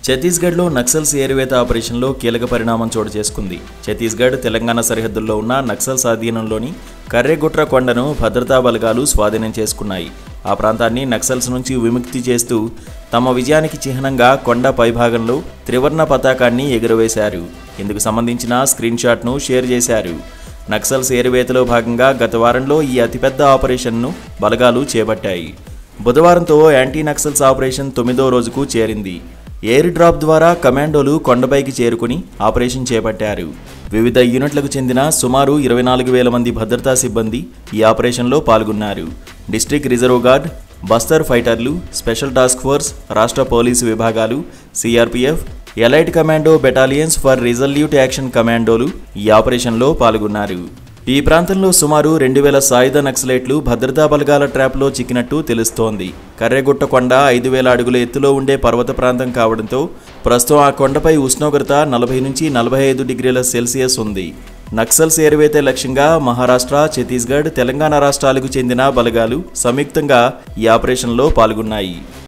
ఛత్తీస్గఢ్లో నక్సల్స్ ఏరివేత ఆపరేషన్లో కీలక పరిణామం చోటు చేసుకుంది. ఛత్తీస్గఢ్, తెలంగాణ సరిహద్దుల్లో ఉన్న నక్సల్స్ ఆధీనంలోని కర్రెగుట్ర కొండను భద్రతా బలగాలు స్వాధీనం చేసుకున్నాయి. ఆ ప్రాంతాన్ని నక్సల్స్ నుంచి విముక్తి చేస్తూ తమ విజయానికి చిహ్నంగా కొండ పైభాగంలో త్రివర్ణ పతాకాన్ని ఎగురవేశారు. ఇందుకు సంబంధించిన స్క్రీన్ షాట్ను షేర్ చేశారు. నక్సల్స్ ఏరివేతలో భాగంగా గత వారంలో ఈ అతిపెద్ద ఆపరేషన్ను బలగాలు చేపట్టాయి. బుధవారంతో యాంటీ నక్సల్స్ ఆపరేషన్ 9వ రోజుకు చేరింది. ఎయిర్ డ్రాప్ ద్వారా కమాండోలు కొండపైకి చేరుకుని ఆపరేషన్ చేపట్టారు. వివిధ యూనిట్లకు చెందిన సుమారు 24,000 మంది భద్రతా సిబ్బంది ఈ ఆపరేషన్లో పాల్గొన్నారు. డిస్ట్రిక్ట్ రిజర్వ్ గార్డ్, బస్తర్ ఫైటర్లు, స్పెషల్ టాస్క్ ఫోర్స్, రాష్ట్ర పోలీసు విభాగాలు, CRPF, elite commando battalions for resolute action కమాండోలు ఈ ఆపరేషన్లో పాల్గొన్నారు. ఈ ప్రాంతంలో సుమారు 2,000 సాయుధ నక్సలైట్లు భద్రతా బలగాల ట్రాప్లో చిక్కినట్టు తెలుస్తోంది. కర్రెగుట్ట కొండ 5,000 అడుగుల ఎత్తులో ఉండే పర్వత ప్రాంతం కావడంతో ప్రస్తుతం ఆ కొండపై ఉష్ణోగ్రత 40 నుంచి 45 డిగ్రీల సెల్సియస్ ఉంది. నక్సల్స్ ఏరివేతే లక్ష్యంగా మహారాష్ట్ర, ఛత్తీస్గఢ్, తెలంగాణ రాష్ట్రాలకు చెందిన బలగాలు సంయుక్తంగా ఈ ఆపరేషన్లో పాల్గొన్నాయి.